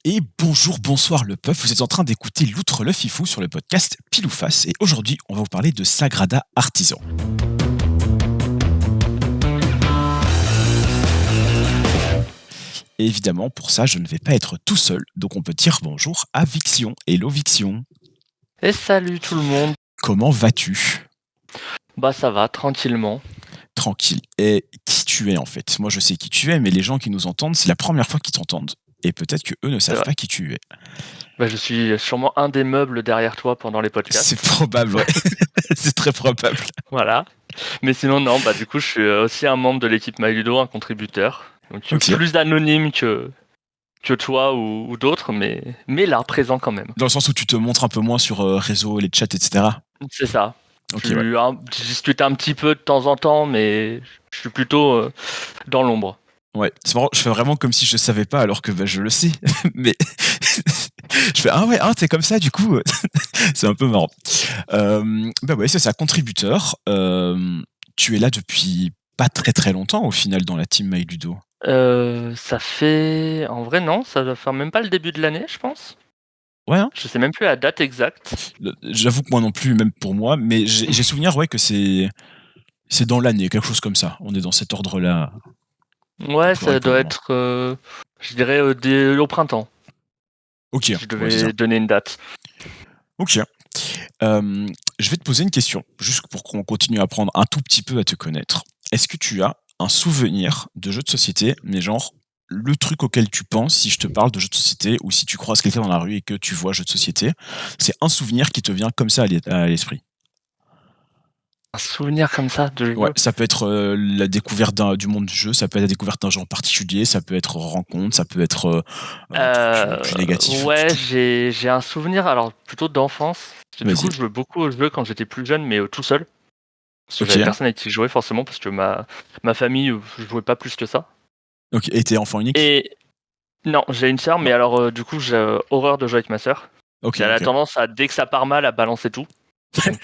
Et bonjour, bonsoir le peuple, vous êtes en train d'écouter l'Outre le Fifou sur le podcast Pile ou Face et aujourd'hui on va vous parler de Sagrada Artisan. Et évidemment pour ça je ne vais pas être tout seul, donc on peut dire bonjour à Vixion. Hello Vixion, Et salut tout le monde. comment vas-tu? Bah ça va, tranquillement. Tranquille. Et qui tu es en fait? Moi je sais qui tu es, mais les gens qui nous entendent, c'est la première fois qu'ils t'entendent. Et peut-être que eux ne C'est savent vrai. pas qui tu es. Bah, je suis sûrement un des meubles derrière toi pendant les C'est podcasts. probable, ouais. C'est très probable. Voilà. Mais sinon, non, bah du coup, je suis aussi un membre de l'équipe MyLudo, un contributeur. Donc Ok. plus anonyme que toi ou d'autres, mais là, présent quand même. Dans le sens où tu te montres un peu moins sur réseaux, les chats, etc. C'est ça. Ok, ouais. Je discute un petit peu de temps en temps, mais je suis plutôt dans l'ombre. Ouais, c'est marrant, je fais vraiment comme si je savais pas alors que bah, je le sais. Mais je fais ah ouais, ah, t'es comme ça du coup. C'est un peu marrant. Bah ouais, c'est ça, contributeur. Tu es là depuis pas très très longtemps au final dans la team MyLudo. Ça fait... En vrai, non, ça doit faire même pas le début de l'année, je pense. Ouais, hein. Je sais même plus la date exacte. J'avoue que moi non plus, même pour moi, mais j'ai souvenir ouais que c'est dans l'année, quelque chose comme ça. On est dans cet ordre-là. Ouais, Pour ça pour le doit moment. être, je dirais, au printemps, Ok, si je ouais, c'est ça. devais donner une date. Ok. Je vais te poser une question, juste pour qu'on continue à apprendre un tout petit peu à te connaître. Est-ce que tu as un souvenir de jeu de société, mais genre le truc auquel tu penses si je te parle de jeu de société ou si tu croises quelqu'un dans la rue et que tu vois jeu de société, c'est un souvenir qui te vient comme ça à l'esprit. Un souvenir comme ça de Ouais, jeu? ça peut être la découverte du monde du jeu, ça peut être la découverte d'un jeu en particulier, ça peut être rencontre, ça peut être un truc plus négatif. Ouais, j'ai un souvenir, alors plutôt d'enfance. Parce que du Vas-y. coup, je jouais beaucoup aux jeux quand j'étais plus jeune, mais tout seul. Parce que Ok. j'avais personne avec qui jouer forcément, parce que ma famille, je jouais pas plus que ça. Ok. Et t'es enfant unique? Et non, j'ai une sœur, mais Non. alors du coup, j'ai horreur de jouer avec ma sœur. Ok, Elle a ok. tendance à, dès que ça part mal, à balancer tout. Donc,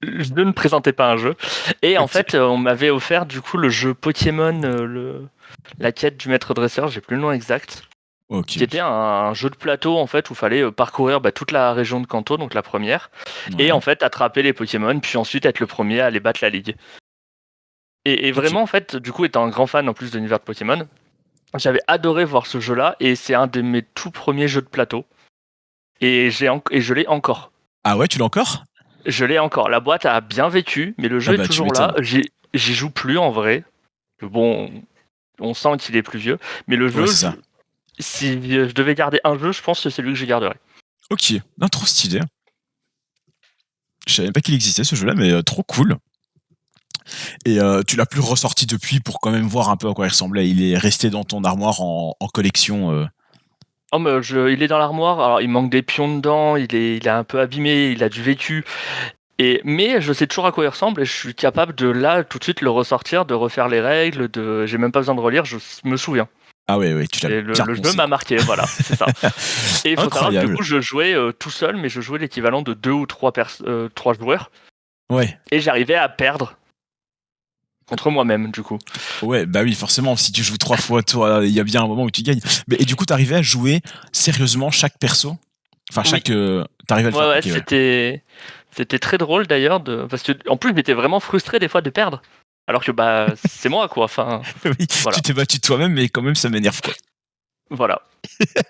je ne présentais pas un jeu. Et en Ok. fait, on m'avait offert du coup le jeu Pokémon, la quête du maître dresseur, j'ai plus le nom exact, Ok. qui était un jeu de plateau en fait où il fallait parcourir toute la région de Kanto, donc la première, et Ouais. en fait attraper les Pokémon, puis ensuite être le premier à aller battre la ligue. Et Ok. vraiment en fait, du coup, étant un grand fan en plus de l'univers de Pokémon, j'avais adoré voir ce jeu-là, et c'est un de mes tout premiers jeux de plateau. Et je l'ai encore. Ah ouais, tu l'as encore? Je l'ai encore. La boîte a bien vécu, mais le Ah jeu est bah tu toujours là. m'étonnes. J'y joue plus en vrai. Bon, on sent qu'il est plus vieux, mais le Ouais, jeu, c'est ça. si je devais garder un jeu, je pense que c'est lui que je garderais. Ok, non, trop stylé. Je savais même pas qu'il existait ce jeu-là, mais trop cool. Et tu l'as plus ressorti depuis pour quand même voir un peu à quoi il ressemblait. Il est resté dans ton armoire en collection. Oh, mais il est dans l'armoire. Alors, il manque des pions dedans. Il est un peu abîmé. Il a du vécu. Mais je sais toujours à quoi il ressemble et je suis capable de là tout de suite le ressortir, de refaire les règles. J'ai même pas besoin de relire. Je me souviens. Ah ouais, ouais, tu l'as Et bien le jeu poncé, m'a quoi. marqué. Voilà, c'est ça. Et il faut savoir que du Incroyable. coup, je jouais tout seul, mais je jouais l'équivalent de deux ou trois joueurs. Ouais. Et j'arrivais à perdre contre moi-même, du coup. Ouais, bah oui, forcément, si tu joues 3 fois, toi, il y a bien un moment où tu gagnes. Mais, et du coup, t'arrivais à jouer sérieusement chaque perso? Enfin, Oui. chaque. T'arrivais à le faire? Ouais, Ok, ouais. c'était très drôle d'ailleurs, parce que en plus, je m'étais vraiment frustré des fois de perdre. Alors que bah, c'est moi, quoi. Enfin, Oui, tu voilà. t'es battu toi-même, mais quand même, ça m'énerve, quoi. Voilà.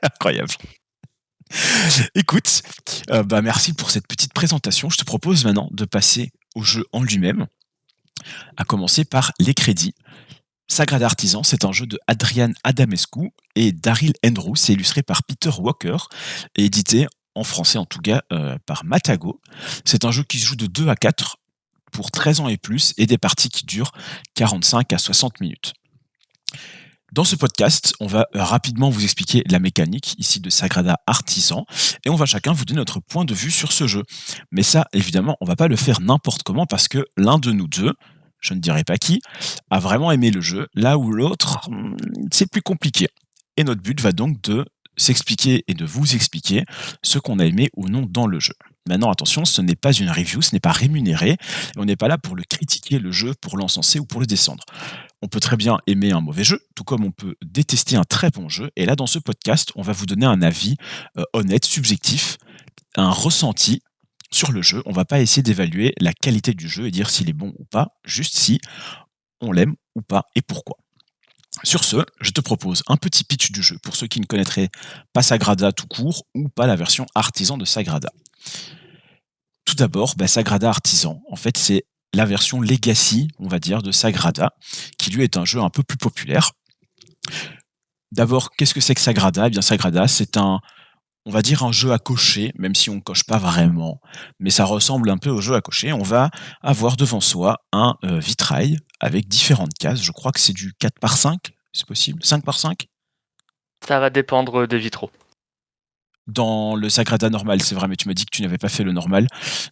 Incroyable. Écoute, bah merci pour cette petite présentation. Je te propose maintenant de passer au jeu en lui-même, à commencer par les crédits. Sagrada Artisan, c'est un jeu de Adrian Adamescu et Daryl Andrew. C'est illustré par Peter Walker et édité en français en tout cas par Matago. C'est un jeu qui se joue de 2 à 4 pour 13 ans et plus et des parties qui durent 45 à 60 minutes. Dans ce podcast, on va rapidement vous expliquer la mécanique ici de Sagrada Artisan et on va chacun vous donner notre point de vue sur ce jeu. Mais ça, évidemment, on va pas le faire n'importe comment parce que l'un de nous deux, je ne dirai pas qui, a vraiment aimé le jeu, là où l'autre, c'est plus compliqué. Et notre but va donc de s'expliquer et de vous expliquer ce qu'on a aimé ou non dans le jeu. Maintenant, attention, ce n'est pas une review, ce n'est pas rémunéré, et on n'est pas là pour le critiquer le jeu, pour l'encenser ou pour le descendre. On peut très bien aimer un mauvais jeu, tout comme on peut détester un très bon jeu. Et là, dans ce podcast, on va vous donner un avis honnête, subjectif, un ressenti sur le jeu. On va pas essayer d'évaluer la qualité du jeu et dire s'il est bon ou pas, juste si on l'aime ou pas et pourquoi. Sur ce, je te propose un petit pitch du jeu pour ceux qui ne connaîtraient pas Sagrada tout court ou pas la version artisan de Sagrada. Tout d'abord, Sagrada Artisan, en fait, c'est la version legacy, on va dire, de Sagrada, qui lui est un jeu un peu plus populaire. D'abord, qu'est-ce que c'est que Sagrada ? Eh bien, Sagrada, c'est on va dire un jeu à cocher, même si on ne coche pas vraiment, mais ça ressemble un peu au jeu à cocher. On va avoir devant soi un vitrail avec différentes cases. Je crois que c'est du 4 par 5, c'est possible ? 5 par 5 ? Ça va dépendre des vitraux. Dans le Sagrada normal, c'est vrai, mais tu m'as dit que tu n'avais pas fait le normal,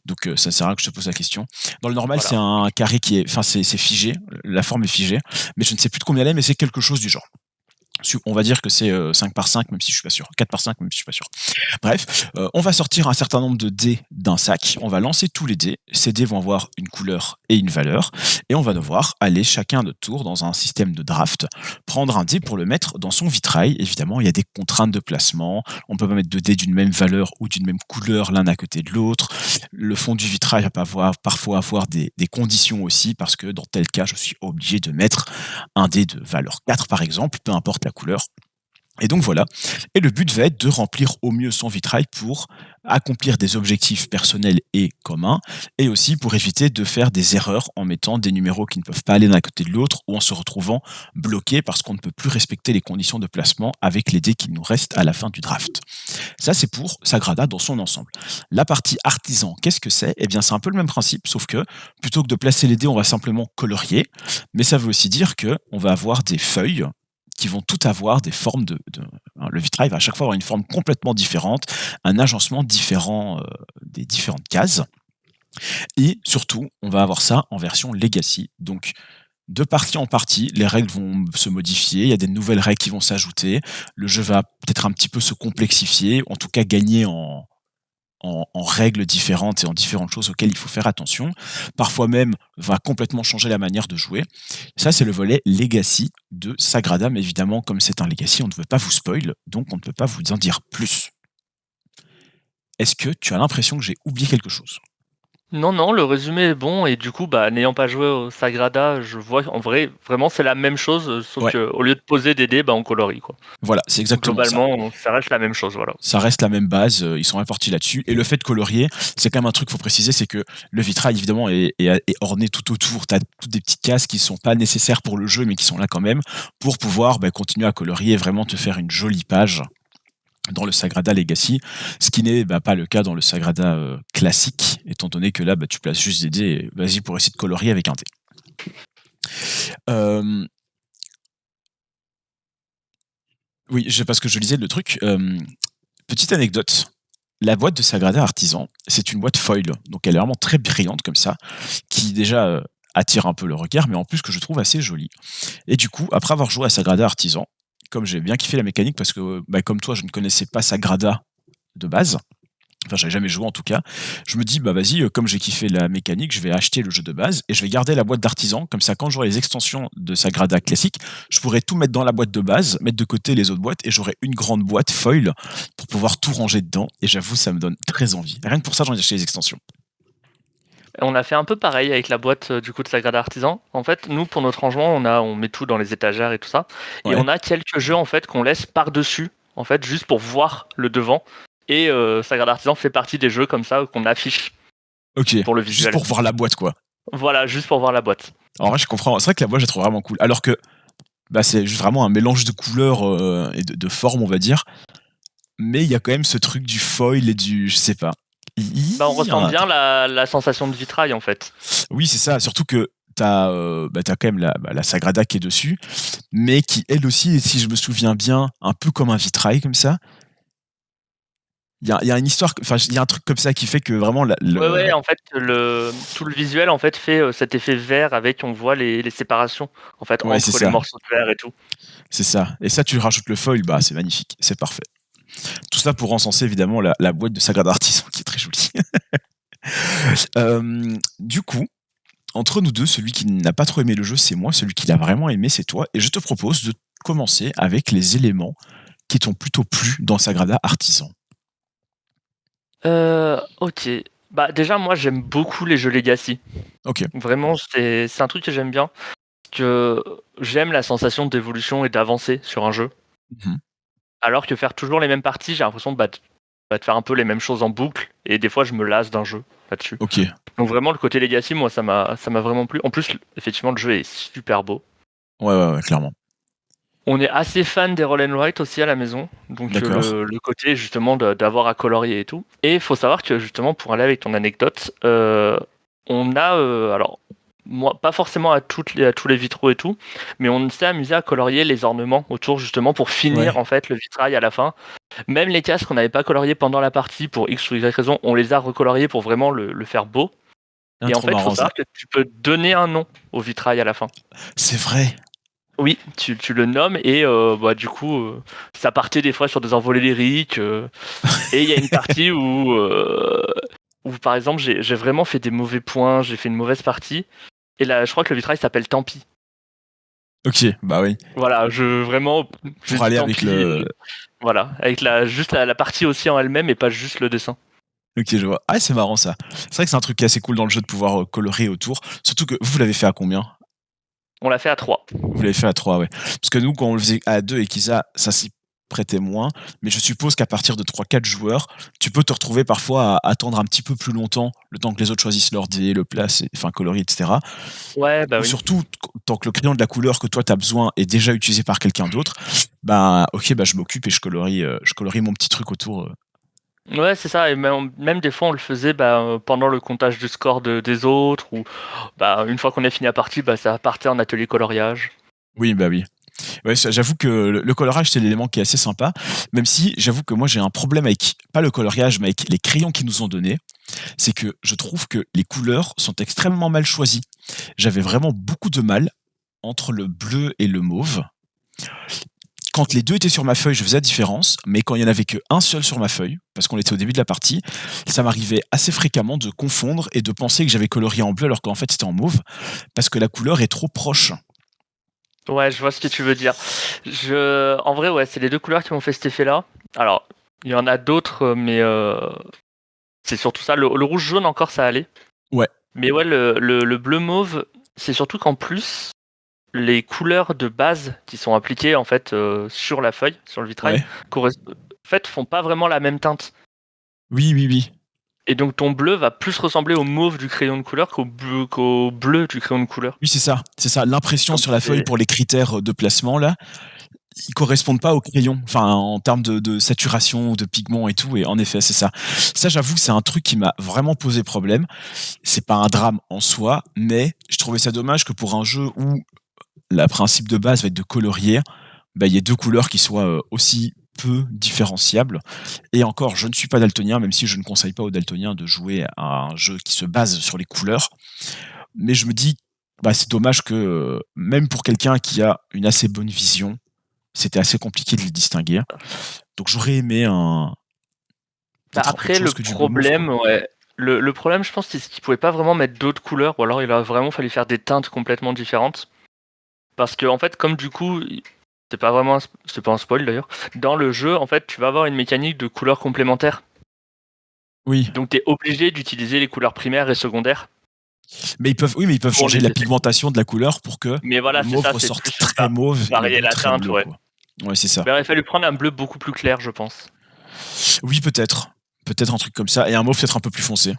donc ça sert à rien que je te pose la question. Dans le normal, Voilà. c'est un carré qui est, enfin c'est figé, la forme est figée, mais je ne sais plus de combien elle est, mais c'est quelque chose du genre. On va dire que c'est 5 par 5, même si je suis pas sûr. 4 par 5, même si je suis pas sûr. Bref, on va sortir un certain nombre de dés d'un sac. On va lancer tous les dés. Ces dés vont avoir une couleur et une valeur. Et on va devoir aller chacun à notre tour dans un système de draft, prendre un dé pour le mettre dans son vitrail. Évidemment, il y a des contraintes de placement. On peut pas mettre deux dés d'une même valeur ou d'une même couleur l'un à côté de l'autre. Le fond du vitrail va parfois avoir des conditions aussi, parce que dans tel cas, je suis obligé de mettre un dé de valeur 4 par exemple, peu importe la couleur. Et donc voilà. Et le but va être de remplir au mieux son vitrail pour accomplir des objectifs personnels et communs, et aussi pour éviter de faire des erreurs en mettant des numéros qui ne peuvent pas aller d'un côté de l'autre, ou en se retrouvant bloqués parce qu'on ne peut plus respecter les conditions de placement avec les dés qui nous restent à la fin du draft. Ça, c'est pour Sagrada dans son ensemble. La partie artisan, qu'est-ce que c'est ? Eh bien, c'est un peu le même principe, sauf que plutôt que de placer les dés, on va simplement colorier, mais ça veut aussi dire qu'on va avoir des feuilles qui vont toutes avoir des formes le vitrail va à chaque fois avoir une forme complètement différente, un agencement différent des différentes cases. Et surtout, on va avoir ça en version legacy. Donc, de partie en partie, les règles vont se modifier, il y a des nouvelles règles qui vont s'ajouter, le jeu va peut-être un petit peu se complexifier, en tout cas gagner en règles différentes et en différentes choses auxquelles il faut faire attention. Parfois même, va complètement changer la manière de jouer. Ça, c'est le volet Legacy de Sagrada, mais évidemment, comme c'est un Legacy, on ne veut pas vous spoil, donc on ne peut pas vous en dire plus. Est-ce que tu as l'impression que j'ai oublié quelque chose ? Non, le résumé est bon, et du coup, n'ayant pas joué au Sagrada, je vois en vrai, vraiment, c'est la même chose, sauf Ouais. qu'au lieu de poser des dés, on colorie, quoi. Voilà, c'est exactement ça. Globalement, ça reste la même chose, voilà. Ça reste la même base, ils sont répartis là-dessus. Et le fait de colorier, c'est quand même un truc qu'il faut préciser, c'est que le vitrail, évidemment, est orné tout autour. Tu as toutes des petites cases qui sont pas nécessaires pour le jeu, mais qui sont là quand même, pour pouvoir continuer à colorier et vraiment te faire une jolie page dans le Sagrada Legacy, ce qui n'est pas le cas dans le Sagrada classique, étant donné que là, tu places juste des dés et vas-y pour essayer de colorier avec un dé. Oui, parce que je lisais le truc. Petite anecdote, la boîte de Sagrada Artisan, c'est une boîte foil, donc elle est vraiment très brillante comme ça, qui déjà attire un peu le regard, mais en plus que je trouve assez jolie. Et du coup, après avoir joué à Sagrada Artisan, comme j'ai bien kiffé la mécanique, parce que comme toi, je ne connaissais pas Sagrada de base, enfin j'avais jamais joué en tout cas, je me dis vas-y, comme j'ai kiffé la mécanique, je vais acheter le jeu de base et je vais garder la boîte d'artisan, comme ça quand j'aurai les extensions de Sagrada classique, je pourrai tout mettre dans la boîte de base, mettre de côté les autres boîtes, et j'aurai une grande boîte foil pour pouvoir tout ranger dedans, et j'avoue ça me donne très envie. Rien que pour ça j'en ai acheté les extensions. On a fait un peu pareil avec la boîte du coup de Sagrada Artisan. En fait, nous, pour notre rangement, on met tout dans les étagères et tout ça. Ouais. Et on a quelques jeux en fait qu'on laisse par-dessus, en fait, juste pour voir le devant. Et Sagrada Artisan fait partie des jeux comme ça qu'on affiche Ok, pour le visuel. juste pour voir la boîte quoi. Voilà, juste pour voir la boîte. En vrai je comprends, c'est vrai que la boîte je la trouve vraiment cool, alors que c'est juste vraiment un mélange de couleurs et de formes on va dire, mais il y a quand même ce truc du foil et du, je sais pas. On ressent bien la sensation de vitrail en fait. Oui, c'est ça, surtout que t'as quand même la Sagrada qui est dessus, mais qui elle aussi, si je me souviens bien, un peu comme un vitrail comme ça. Il y a une histoire, enfin il y a un truc comme ça qui fait que vraiment Ouais, en fait tout le visuel en fait fait cet effet vert avec, on voit les séparations en fait entre les morceaux de verre et tout. C'est ça. Et ça, tu rajoutes le foil, c'est magnifique, c'est parfait. Tout ça pour encenser évidemment la boîte de Sagrada Artisan qui est très jolie. Du coup, entre nous deux, celui qui n'a pas trop aimé le jeu, c'est moi. Celui qui l'a vraiment aimé, c'est toi. Et je te propose de commencer avec les éléments qui t'ont plutôt plu dans Sagrada Artisan. Ok. Bah déjà moi j'aime beaucoup les jeux Legacy. Ok. Vraiment c'est un truc que j'aime bien. Que j'aime la sensation d'évolution et d'avancer sur un jeu. Mhm. Alors que faire toujours les mêmes parties, j'ai l'impression de faire un peu les mêmes choses en boucle. Et des fois je me lasse d'un jeu là-dessus. Ok. Donc vraiment le côté Legacy, moi ça m'a vraiment plu. En plus effectivement le jeu est super beau. Ouais, clairement. On est assez fan des roll and write aussi à la maison, donc D'accord. le côté justement d'avoir à colorier et tout. Et il faut savoir que justement pour aller avec ton anecdote, on a alors moi pas forcément à tous les vitraux et tout, mais on s'est amusé à colorier les ornements autour justement pour finir Ouais. en fait le vitrail à la fin. Même les cases qu'on n'avait pas coloriées pendant la partie pour X ou Y raison, on les a recoloriées pour vraiment le faire beau. Ah, Et en trop fait, il faut marrant ça. savoir que tu peux donner un nom au vitrail à la fin. C'est vrai. Oui, tu le nommes et du coup, ça partait des fois sur des envolées lyriques. Et il y a une partie où par exemple, j'ai vraiment fait des mauvais points, j'ai fait une mauvaise partie. Et là, je crois que le vitrail s'appelle Tant pis. Ok, bah oui. Voilà, j'ai Pour dit aller tant avec pis. le. Voilà, avec juste la partie aussi en elle-même et pas juste le dessin. Ok, je vois. Ah, c'est marrant ça. C'est vrai que c'est un truc qui est assez cool dans le jeu de pouvoir colorer autour. Surtout que vous l'avez fait à combien? On l'a fait à 3. Vous l'avez fait à 3, ouais. Parce que nous, quand on le faisait à 2 et Kisa, ça s'y prêtait moins. Mais je suppose qu'à partir de 3-4 joueurs, tu peux te retrouver parfois à attendre un petit peu plus longtemps, le temps que les autres choisissent leur dé, le place, enfin coloris, etc. Ouais, bah Ou oui. surtout, tant que le crayon de la couleur que toi tu as besoin est déjà utilisé par quelqu'un d'autre, bah ok, bah je m'occupe et je colorie mon petit truc autour. Ouais, c'est ça. Et même des fois, on le faisait pendant le comptage du score des autres ou une fois qu'on a fini la partie, ça partait en atelier coloriage. Oui, bah oui. Ouais, j'avoue que le colorage, c'est l'élément qui est assez sympa, même si j'avoue que moi j'ai un problème avec, pas le coloriage, mais avec les crayons qu'ils nous ont donnés, c'est que je trouve que les couleurs sont extrêmement mal choisies. J'avais vraiment beaucoup de mal entre le bleu et le mauve. Quand les deux étaient sur ma feuille, je faisais la différence, mais quand il n'y en avait qu'un seul sur ma feuille, parce qu'on était au début de la partie, ça m'arrivait assez fréquemment de confondre et de penser que j'avais colorié en bleu alors qu'en fait c'était en mauve, parce que la couleur est trop proche. Ouais, je vois ce que tu veux dire. En vrai, ouais, c'est les deux couleurs qui m'ont fait cet effet-là. Alors, il y en a d'autres, mais c'est surtout ça. Le rouge-jaune encore, ça allait. Ouais. Mais ouais, le bleu-mauve, c'est surtout qu'en plus, les couleurs de base qui sont appliquées en fait sur la feuille, sur le vitrail, Ouais. en fait, font pas vraiment la même teinte. Oui. Et donc ton bleu va plus ressembler au mauve du crayon de couleur qu'au bleu du crayon de couleur. Oui, c'est ça. C'est ça. L'impression Comme sur la feuille pour les critères de placement, là, ils correspondent pas au crayon. Enfin, en termes de saturation, de pigments et tout. Et en effet, c'est ça. Ça, j'avoue, c'est un truc qui m'a vraiment posé problème. C'est pas un drame en soi, mais je trouvais ça dommage que pour un jeu où le principe de base va être de colorier, bah, il y ait deux couleurs qui soient aussi peu différenciables. Et encore, je ne suis pas daltonien, même si je ne conseille pas aux daltoniens de jouer à un jeu qui se base sur les couleurs. Mais je me dis, bah, c'est dommage que, même pour quelqu'un qui a une assez bonne vision, c'était assez compliqué de les distinguer. Donc j'aurais aimé peut-être autre Après, le chose que du bleu mauve, problème, quoi. ouais. Le problème, je pense, c'est qu'ils pouvaient pas vraiment mettre d'autres couleurs, ou alors il a vraiment fallu faire des teintes complètement différentes. Parce que, en fait, comme du coup, c'est pas un spoil d'ailleurs, dans le jeu, en fait, tu vas avoir une mécanique de couleurs complémentaires. Oui, Donc, tu es obligé d'utiliser les couleurs primaires et secondaires mais ils peuvent pour changer les la effets. pigmentation de la couleur pour que Mais voilà, le c'est mauve ça, c'est ressorte plus très mauve et le varier bleu la très teinte, bleu, ouais. quoi. Ouais, c'est ça. Mais il aurait fallu prendre un bleu beaucoup plus clair, je pense. Oui, peut-être. Peut-être un truc comme ça. Et un mauve peut-être un peu plus foncé.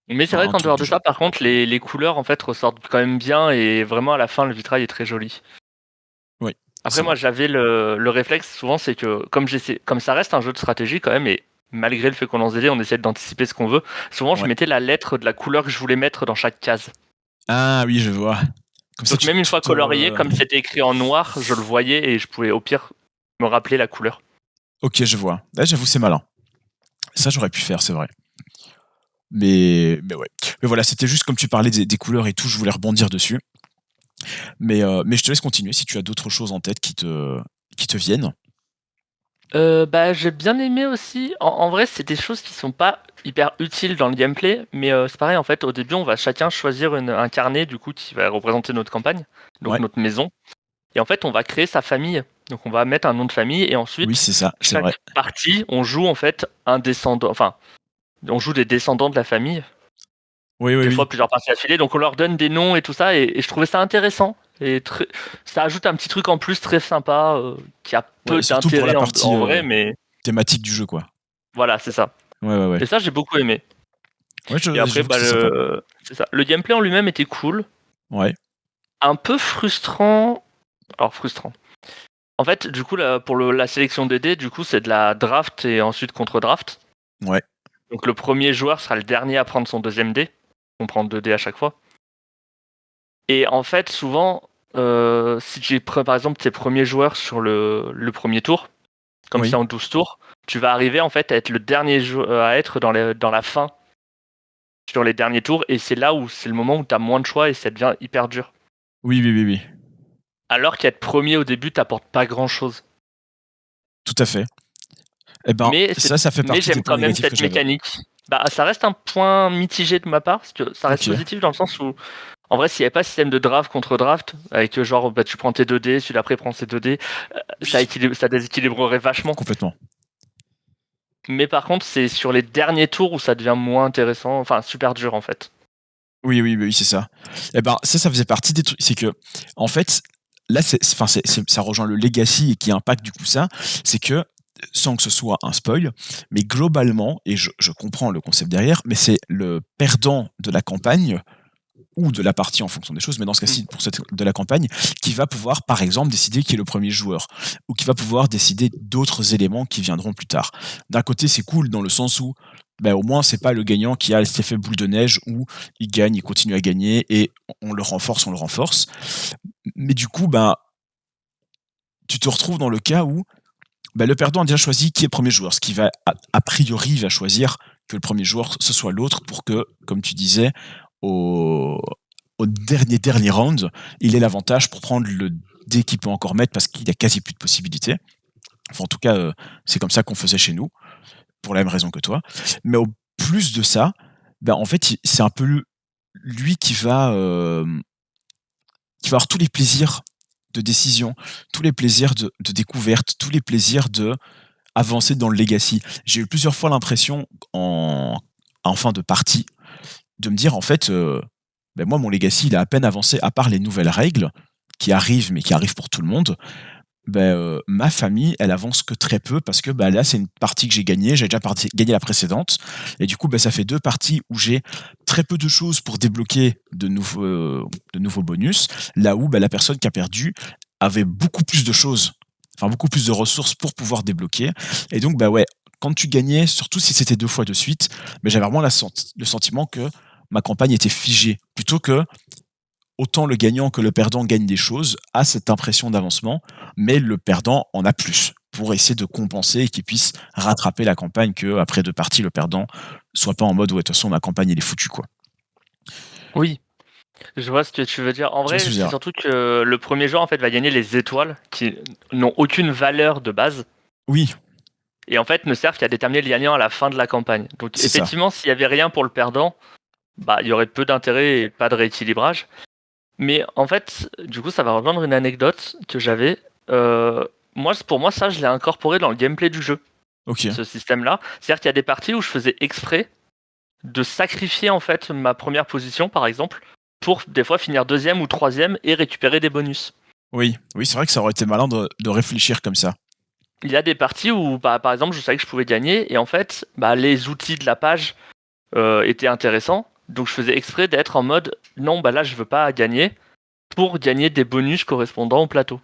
Mais c'est Enfin, vrai un qu'en truc dehors du de ça, genre. par contre, les couleurs en fait ressortent quand même bien et vraiment à la fin, le vitrail est très joli. Oui, Après, c'est moi, vrai. j'avais le réflexe souvent, c'est que comme ça reste un jeu de stratégie quand même, et malgré le fait qu'on lance des dés, on essaie d'anticiper ce qu'on veut. Souvent, je Ouais. mettais la lettre de la couleur que je voulais mettre dans chaque case. Ah oui, je vois. Comme ça, Donc même une fois colorié, comme c'était écrit en noir, je le voyais et je pouvais au pire me rappeler la couleur. Ok, je vois. Là, j'avoue, c'est malin. Ça, j'aurais pu faire, c'est vrai. Mais ouais. Mais voilà, c'était juste comme tu parlais des couleurs et tout, je voulais rebondir dessus. Mais je te laisse continuer si tu as d'autres choses en tête qui te viennent. J'ai bien aimé aussi. En vrai, c'est des choses qui sont pas hyper utiles dans le gameplay, mais c'est pareil en fait. Au début, on va chacun choisir un carnet du coup qui va représenter notre campagne, donc Ouais. notre maison. Et en fait, on va créer sa famille. Donc, on va mettre un nom de famille et Oui, ensuite, c'est ça, c'est chaque vrai. partie, on joue en fait un descendant. Enfin, on joue des descendants de la famille. Oui, oui, Des oui. fois, plusieurs parties affilées. Donc, on leur donne des noms et tout ça. Et je trouvais ça intéressant. Et ça ajoute un petit truc en plus très sympa qui a peu Ouais, surtout pour la d'intérêt partie en vrai, mais thématique du jeu, quoi. voilà, c'est ça. Ouais, ouais, ouais. Et ça, j'ai beaucoup aimé. Ouais, Et après, j'avoue que c'est sympa. c'est ça. Le gameplay en lui-même était cool. Ouais. Un peu frustrant. Alors, frustrant. En fait, du coup, pour la sélection des dés, du coup, c'est de la draft et ensuite contre-draft. Ouais. Donc, le premier joueur sera le dernier à prendre son deuxième dé. On prend 2 dés à chaque fois. Et en fait, souvent, si tu prends par exemple tes premiers joueurs sur le premier tour, comme Oui. c'est en 12 tours, tu vas arriver en fait à être le dernier à être dans la fin sur les derniers tours. Et c'est là où c'est le moment où tu as moins de choix et ça devient hyper dur. Oui, oui, oui, oui. Alors qu'être premier au début t'apporte pas grand chose. Tout à fait. Eh ben, Mais, ça fait mais partie des j'aime points quand même négatifs que cette j'avais. mécanique. Ça reste un point mitigé de ma part, parce que ça reste Ok. positif dans le sens où, en vrai, s'il n'y avait pas ce système de draft contre draft, avec genre tu prends tes 2 dés, celui d'après prend ses 2 dés, Oui, ça déséquilibrerait vachement. complètement. Mais par contre, c'est sur les derniers tours où ça devient moins intéressant, enfin super dur en fait. Oui, oui, oui, c'est ça. Eh ben, ça faisait partie des trucs. C'est que, en fait, là, ça rejoint le legacy et qui impacte du coup ça. C'est que, sans que ce soit un spoil, mais globalement, et je comprends le concept derrière, mais c'est le perdant de la campagne ou de la partie en fonction des choses, mais dans ce cas-ci, pour cette de la campagne, qui va pouvoir, par exemple, décider qui est le premier joueur, ou qui va pouvoir décider d'autres éléments qui viendront plus tard. D'un côté, c'est cool dans le sens où, ben, au moins, c'est pas le gagnant qui a cet effet boule de neige où il gagne, il continue à gagner, et on le renforce, on le renforce. Mais du coup, ben, tu te retrouves dans le cas où ben, le perdant a déjà choisi qui est le premier joueur, ce qui va, a priori, va choisir que le premier joueur, ce soit l'autre, pour que, comme tu disais, au, au dernier round, il ait l'avantage pour prendre le dé qu'il peut encore mettre parce qu'il a quasi plus de possibilités. Enfin, en tout cas, c'est comme ça qu'on faisait chez nous, pour la même raison que toi. Mais au plus de ça, ben, en fait, c'est un peu lui qui va avoir tous les plaisirs de décision, tous les plaisirs de découverte, tous les plaisirs de avancer dans le legacy. J'ai eu plusieurs fois l'impression, en fin de partie, de me dire, en fait, ben moi, mon legacy, il a à peine avancé, à part les nouvelles règles qui arrivent, mais qui arrivent pour tout le monde. Ben, ma famille, elle avance que très peu parce que ben, là, c'est une partie que j'ai gagnée. J'ai déjà gagné la précédente. Et du coup, ben, ça fait 2 parties où j'ai très peu de choses pour débloquer de nouveaux bonus. Là où ben, la personne qui a perdu avait beaucoup plus de choses, enfin beaucoup plus de ressources pour pouvoir débloquer. Et donc, bah ouais, quand tu gagnais, surtout si c'était 2 fois de suite, ben, j'avais vraiment le sentiment que ma campagne était figée. Plutôt que autant le gagnant que le perdant gagne des choses, a cette impression d'avancement, mais le perdant en a plus pour essayer de compenser et qu'il puisse rattraper la campagne, que après 2 parties, le perdant soit pas en mode ouais, de toute façon ma campagne elle est foutue quoi. Oui, je vois ce que tu veux dire. En Tu vois ce vrai, que je veux c'est dire? surtout que le premier joueur en fait va gagner les étoiles qui n'ont aucune valeur de base Oui, et en fait ne servent qu'à déterminer le gagnant à la fin de la campagne. Donc c'est ça. effectivement, s'il y avait rien pour le perdant, il y aurait peu d'intérêt et pas de rééquilibrage. Mais en fait, du coup, ça va rejoindre une anecdote que j'avais. Pour moi, ça, je l'ai incorporé dans le gameplay du jeu, Ok. ce système-là. C'est-à-dire qu'il y a des parties où je faisais exprès de sacrifier en fait ma première position, par exemple, pour des fois finir deuxième ou troisième et récupérer des bonus. Oui, oui, c'est vrai que ça aurait été malin de réfléchir comme ça. Il y a des parties où, par exemple, je savais que je pouvais gagner et en fait, les outils de la page étaient intéressants. Donc, je faisais exprès d'être en mode non, là, je veux pas gagner pour gagner des bonus correspondant au plateau,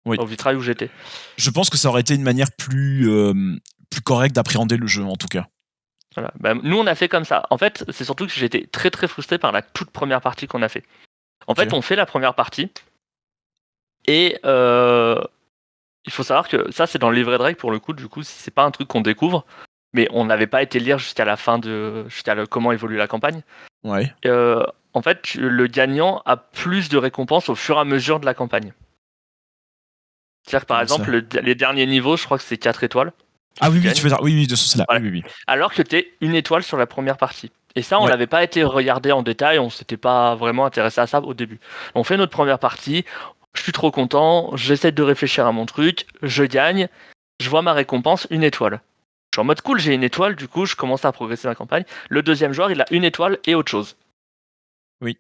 Oui. au vitrail où j'étais. Je pense que ça aurait été une manière plus correcte d'appréhender le jeu en tout cas. Voilà. Nous, on a fait comme ça. En fait, c'est surtout que j'étais très très frustré par la toute première partie qu'on a fait. En Ok. fait, on fait la première partie et il faut savoir que ça, c'est dans le livret de règles pour le coup. Du coup, c'est pas un truc qu'on découvre, mais on n'avait pas été lire jusqu'à la fin comment évolue la campagne. Ouais. En fait, le gagnant a plus de récompenses au fur et à mesure de la campagne. C'est-à-dire que par Comment ça? exemple, les derniers niveaux, je crois que c'est 4 étoiles. Ah oui, Tu oui, tu gagnes. veux dire, oui, oui, de ce sens-là. Voilà. Oui, oui, oui. Alors que t'es une étoile sur la première partie. Et ça, on Ouais. l'avait pas été regardé en détail, on s'était pas vraiment intéressé à ça au début. On fait notre première partie, je suis trop content, j'essaie de réfléchir à mon truc, je gagne, je vois ma récompense, une étoile. Je suis en mode cool, j'ai une étoile, du coup, je commence à progresser dans la campagne. Le deuxième joueur, il a une étoile et autre chose. Oui.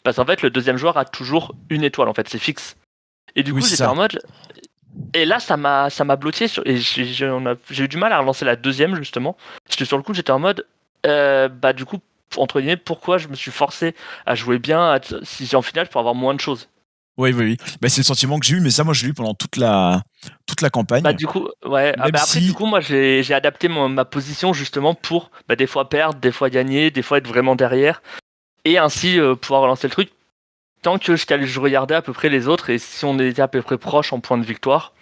Parce qu'en fait, le deuxième joueur a toujours une étoile, en fait, c'est fixe. Et du Oui, coup, c'est j'étais ça. en mode. Et là, ça m'a bloqué. Et j'ai eu du mal à relancer la deuxième, justement. Parce que sur le coup, j'étais en mode. Bah, du coup, entre guillemets, pourquoi je me suis forcé à jouer bien si en finale, pour avoir moins de choses. Oui, oui, oui. Bah, c'est le sentiment que j'ai eu, mais ça, moi, je l'ai eu pendant toute la Bah, campagne. du coup, ouais. Ah, Même bah, après, du si, coup, moi, j'ai adapté ma position, justement, pour bah, des fois perdre, des fois gagner, des fois être vraiment derrière. Et ainsi pouvoir relancer le truc. Tant que je regardais à peu près les autres, et si on était à peu près proche en point de victoire,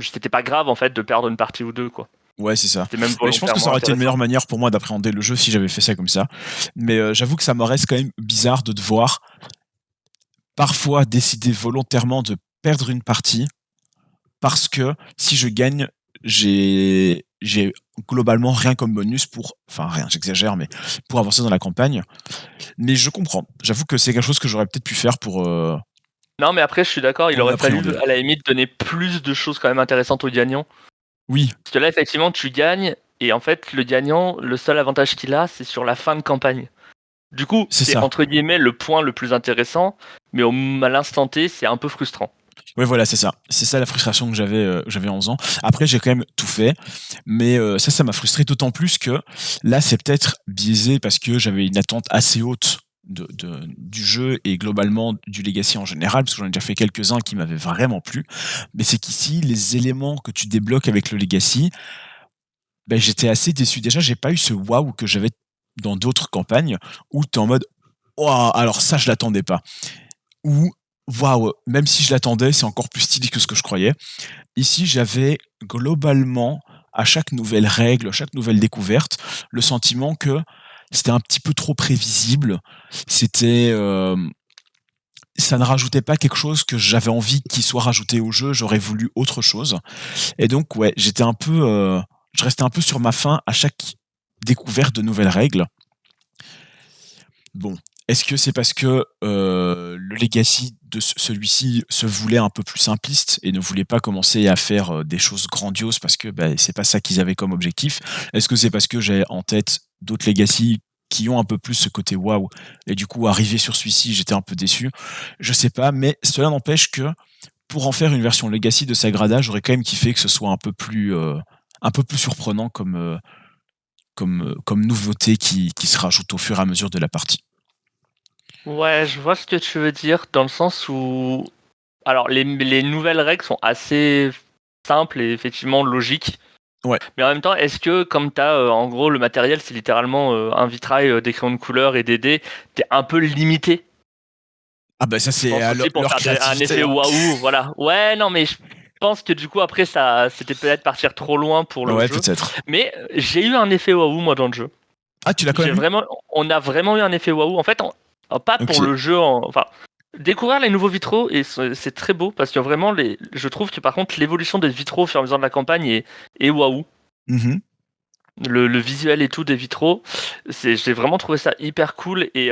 c'était pas grave, en fait, de perdre une partie ou deux, quoi. ouais, c'est ça. C'était même Mais je pense que ça volontairement aurait été une intéressant. meilleure manière pour moi d'appréhender le jeu si j'avais fait ça comme ça. Mais j'avoue que ça me reste quand même bizarre de devoir parfois décider volontairement de perdre une partie parce que si je gagne, j'ai globalement rien comme bonus pour, enfin rien, j'exagère, mais pour avancer dans la campagne. Mais je comprends. J'avoue que c'est quelque chose que j'aurais peut-être pu faire Non, mais après, je suis d'accord, il pour mieux aurait appréhender. fallu, à la limite, donner plus de choses quand même intéressantes aux gagnants. Oui, Parce que là, effectivement, tu gagnes, et en fait, le gagnant, le seul avantage qu'il a, c'est sur la fin de campagne. Du coup, c'est c'est ça. entre guillemets le point le plus intéressant, mais à l'instant T, c'est un peu frustrant. Ouais, voilà, c'est ça. C'est ça la frustration que j'avais en faisant. Après, j'ai quand même tout fait, mais ça m'a frustré d'autant plus que là, c'est peut-être biaisé parce que j'avais une attente assez haute du jeu et globalement du Legacy en général, parce que j'en ai déjà fait quelques-uns qui m'avaient vraiment plu. Mais c'est qu'ici, les éléments que tu débloques avec le Legacy, ben, j'étais assez déçu. Déjà, j'ai pas eu ce waouh que j'avais dans d'autres campagnes où tu es en mode, waouh, alors ça, je l'attendais pas. Ou waouh, même si je l'attendais, c'est encore plus stylé que ce que je croyais. Ici, j'avais globalement, à chaque nouvelle règle, à chaque nouvelle découverte, le sentiment que c'était un petit peu trop prévisible. C'était, ça ne rajoutait pas quelque chose que j'avais envie qu'il soit rajouté au jeu. J'aurais voulu autre chose. Et donc, ouais, je restais un peu sur ma faim à chaque découverte de nouvelles règles. Bon, est-ce que c'est parce que le legacy de celui-ci se voulait un peu plus simpliste et ne voulait pas commencer à faire des choses grandioses parce que bah, c'est pas ça qu'ils avaient comme objectif? Est-ce que c'est parce que j'ai en tête d'autres legacy qui ont un peu plus ce côté waouh et du coup arrivé sur celui-ci j'étais un peu déçu? Je sais pas, mais cela n'empêche que pour en faire une version legacy de Sagrada, j'aurais quand même kiffé que ce soit un peu plus surprenant comme nouveauté qui se rajoute au fur et à mesure de la partie. Ouais, je vois ce que tu veux dire, dans le sens où. Alors, les nouvelles règles sont assez simples et effectivement logiques. Ouais. Mais en même temps, est-ce que, comme t'as, en gros, le matériel, c'est littéralement un vitrail, des crayons de couleur et des dés, t'es un peu limité. Ah bah ça Je c'est pense aussi pour leur faire un créativité, effet hein. waouh, voilà. Ouais, non, mais je pense que du coup, après, ça, c'était peut-être partir trop loin pour le Ouais, jeu. peut-être. Mais j'ai eu un effet waouh, moi, dans le jeu. Ah, tu l'as quand J'ai même eu? vraiment, on a vraiment eu un effet waouh. En fait, pas pour OK. le jeu, enfin, découvrir les nouveaux vitraux et c'est très beau parce que vraiment, je trouve que par contre, l'évolution des vitraux au fur et à mesure de la campagne est waouh. Mmh. Le visuel et tout des vitraux, j'ai vraiment trouvé ça hyper cool et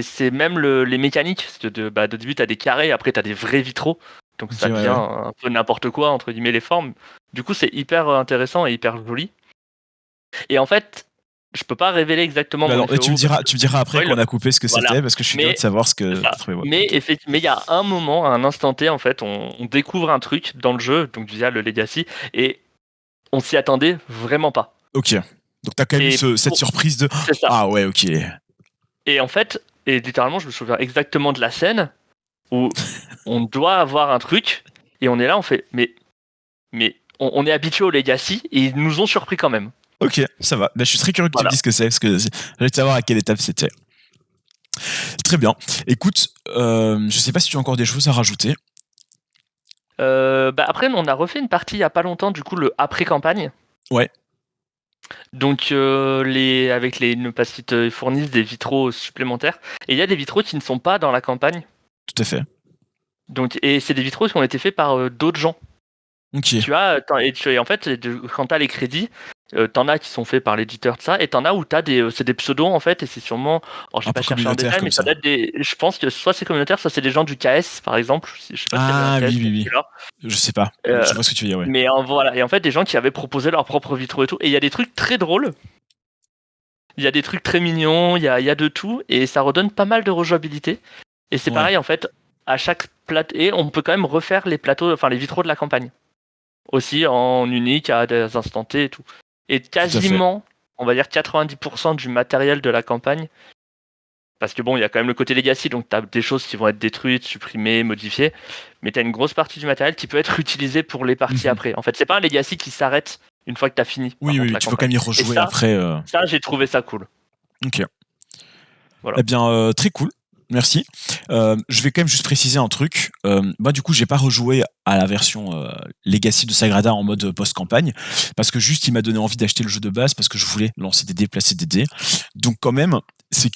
c'est même les mécaniques. Parce que de début, t'as des carrés, après, t'as des vrais vitraux. Donc OK, ça ouais, devient ouais. un peu n'importe quoi, entre guillemets, les formes. Du coup, c'est hyper intéressant et hyper joli. Et en fait, je peux pas révéler exactement Bah mon non, effet waouh parce que tu me diras après qu'on spoil. a coupé ce que Voilà. c'était parce que je suis curieux de Mais savoir ce c'est que tu ça. as trouvé, ouais. Mais OK. mais il y a un moment, à un instant T, en fait, on découvre un truc dans le jeu, donc via le Legacy, et on s'y attendait vraiment pas. OK. Donc tu as quand même eu Et cette surprise de c'est ça. ah ouais, OK. Et en fait, et littéralement, je me souviens exactement de la scène où on doit avoir un truc, et on est là, on fait, mais on est habitué au Legacy, et ils nous ont surpris quand même. OK, ça va. Bah, je suis très curieux que tu me Voilà. dises ce que c'est parce que j'allais savoir à quelle étape c'était. Très bien. Écoute, je sais pas si tu as encore des choses à rajouter. Bah après, on a refait une partie il y a pas longtemps, du coup, le après-campagne. Ouais, Donc, avec les nos parce qu'ils te fournissent des vitraux supplémentaires. Et il y a des vitraux qui ne sont pas dans la campagne. tout à fait. Donc, et c'est des vitraux qui ont été faits par d'autres gens. Ok. Et en fait, quand t'as les crédits, t'en as qui sont faits par l'éditeur de ça, et t'en as où c'est des pseudos en fait, et c'est sûrement, alors j'ai Un pas peu cherché en communautaire détail, comme mais ça ça. doit être je pense que soit c'est communautaire, soit c'est des gens du KS par exemple. Je sais pas s'il y avait un Ah KS oui, oui, dans oui. celui-là. Je sais pas, mais Euh, je vois ce que tu veux dire, ouais. mais voilà, et en fait des gens qui avaient proposé leurs propres vitraux et tout, et il y a des trucs très drôles, il y a des trucs très mignons, il y a de tout, et ça redonne pas mal de rejouabilité. Et c'est Ouais, pareil en fait, à chaque plateau, et on peut quand même refaire les plateaux, enfin les vitraux de la campagne aussi en unique à des instants T et tout. Et tout à fait. quasiment, on va dire 90% du matériel de la campagne, parce que bon, il y a quand même le côté legacy, donc tu as des choses qui vont être détruites, supprimées, modifiées, mais tu as une grosse partie du matériel qui peut être utilisé pour les parties Mhm. après. En fait, c'est pas un legacy qui s'arrête une fois que tu as fini, par Oui, oui, contre, oui, la tu peux quand campagne. même y Et rejouer après. ça j'ai trouvé ça cool. Ok. Voilà. Eh bien, très cool. Merci. Je vais quand même juste préciser un truc. Moi, du coup, j'ai pas rejoué à la version Legacy de Sagrada en mode post-campagne, parce que juste, il m'a donné envie d'acheter le jeu de base, parce que je voulais lancer des dés, placer des dés. Donc, quand même, c'est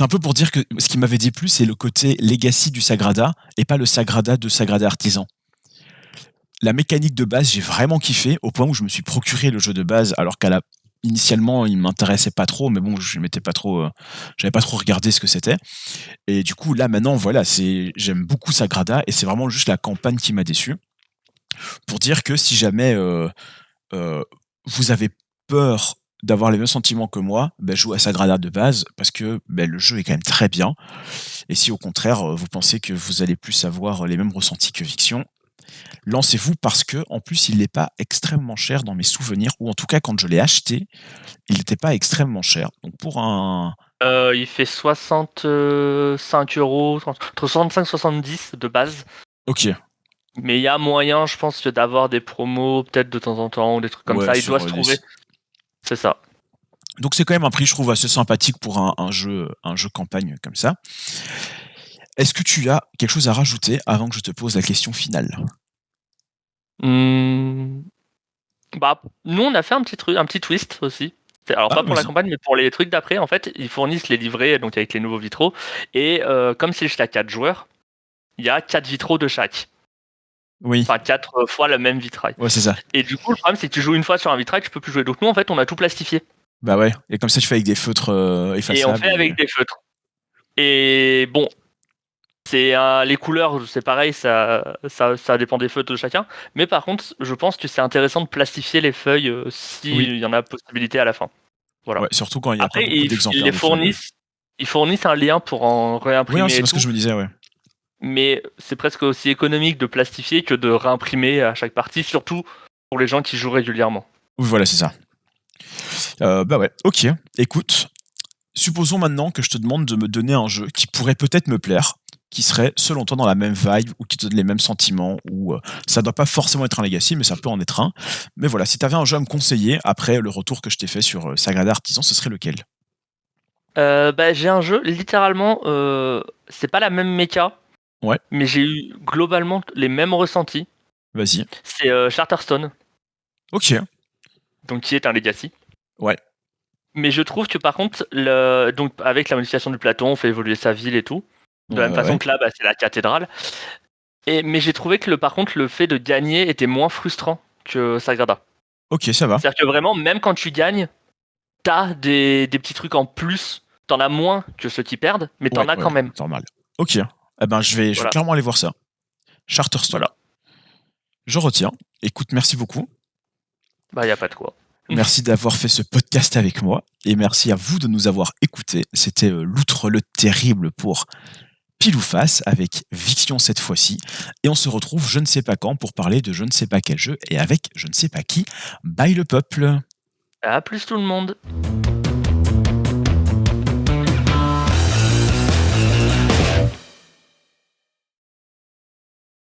un peu pour dire que ce qui m'avait dit plus, c'est le côté Legacy du Sagrada, et pas le Sagrada de Sagrada Artisan. La mécanique de base, j'ai vraiment kiffé, au point où je me suis procuré le jeu de base, alors initialement, il m'intéressait pas trop, mais bon, je m'étais pas trop, j'avais pas trop regardé ce que c'était. Et du coup, là, maintenant, voilà, j'aime beaucoup Sagrada, et c'est vraiment juste la campagne qui m'a déçu. Pour dire que si jamais vous avez peur d'avoir les mêmes sentiments que moi, ben, jouez à Sagrada de base, parce que ben, le jeu est quand même très bien. Et si au contraire, vous pensez que vous allez plus avoir les mêmes ressentis que Viction, lancez-vous, parce que en plus il n'est pas extrêmement cher dans mes souvenirs, ou en tout cas quand je l'ai acheté, il n'était pas extrêmement cher. Donc pour un... Il fait 65 euros, entre 65 et 70 de base. Ok, Mais il y a moyen, je pense, d'avoir des promos peut-être de temps en temps ou des trucs comme ouais, ça. Il doit sur se les... trouver. C'est ça. Donc c'est quand même un prix, je trouve, assez sympathique pour un jeu campagne comme ça. Est-ce que tu as quelque chose à rajouter avant que je te pose la question finale? Hmm. Bah, nous, on a fait un petit truc, un petit twist aussi. Alors, Ah, pas pour la vas-y. campagne, mais pour les trucs d'après. En fait, ils fournissent les livrets donc avec les nouveaux vitraux. Et comme c'est jusqu'à 4 joueurs, il y a 4 vitraux de chaque. Oui, Enfin, 4 fois le même vitrail. ouais, c'est ça. Et du coup, le problème, c'est que tu joues une fois sur un vitrail, tu peux plus jouer. Donc, nous, en fait, on a tout plastifié. Bah ouais, et comme ça tu fais avec des feutres Et on effaçables. fait avec des feutres. Et bon, les couleurs, c'est pareil, ça dépend des feutres de chacun. Mais par contre, je pense que c'est intéressant de plastifier les feuilles Oui, s'il y en a possibilité à la fin. Voilà. ouais, surtout quand il n'y a pas Après, beaucoup ils d'exemplaires les des feuilles. Ouais. fournissent un lien pour en Oui, hein, réimprimer c'est et ce que tout. je me disais, ouais. Mais c'est presque aussi économique de plastifier que de réimprimer à chaque partie, surtout pour les gens qui jouent régulièrement. Oui, voilà, c'est ça. Bah ouais, ok. Écoute, supposons maintenant que je te demande de me donner un jeu qui pourrait peut-être me plaire, qui serait selon toi dans la même vibe, ou qui te donne les mêmes sentiments, ou ça doit pas forcément être un Legacy, mais ça peut en être un. Mais voilà, si tu avais un jeu à me conseiller après le retour que je t'ai fait sur Sagrada Artisan, ce serait lequel? Bah, j'ai un jeu, littéralement, c'est pas la même méca, Ouais, mais j'ai eu globalement les mêmes ressentis. vas-y. C'est Charterstone, Ok, donc qui est un Legacy. ouais. Mais je trouve que par contre, donc avec la modification du plateau, on fait évoluer sa ville et tout. De la même façon Ouais. que là, bah, c'est la cathédrale. Mais j'ai trouvé que par contre, le fait de gagner était moins frustrant que Sagrada. Ok, ça va. C'est-à-dire que vraiment, même quand tu gagnes, t'as des petits trucs en plus. T'en as moins que ceux qui perdent, mais Ouais, t'en as ouais, quand même. normal. Ok. Eh ben, je vais Voilà. clairement aller voir ça. Charterstone. Voilà. Je retiens. Écoute, merci beaucoup. Bah, y a pas de quoi. Merci d'avoir fait ce podcast avec moi. Et merci à vous de nous avoir écoutés. C'était l'outre le terrible pour Pile ou Face avec Viction cette fois-ci. Et on se retrouve je ne sais pas quand pour parler de je ne sais pas quel jeu et avec je ne sais pas qui. Bye le peuple. À plus tout le monde.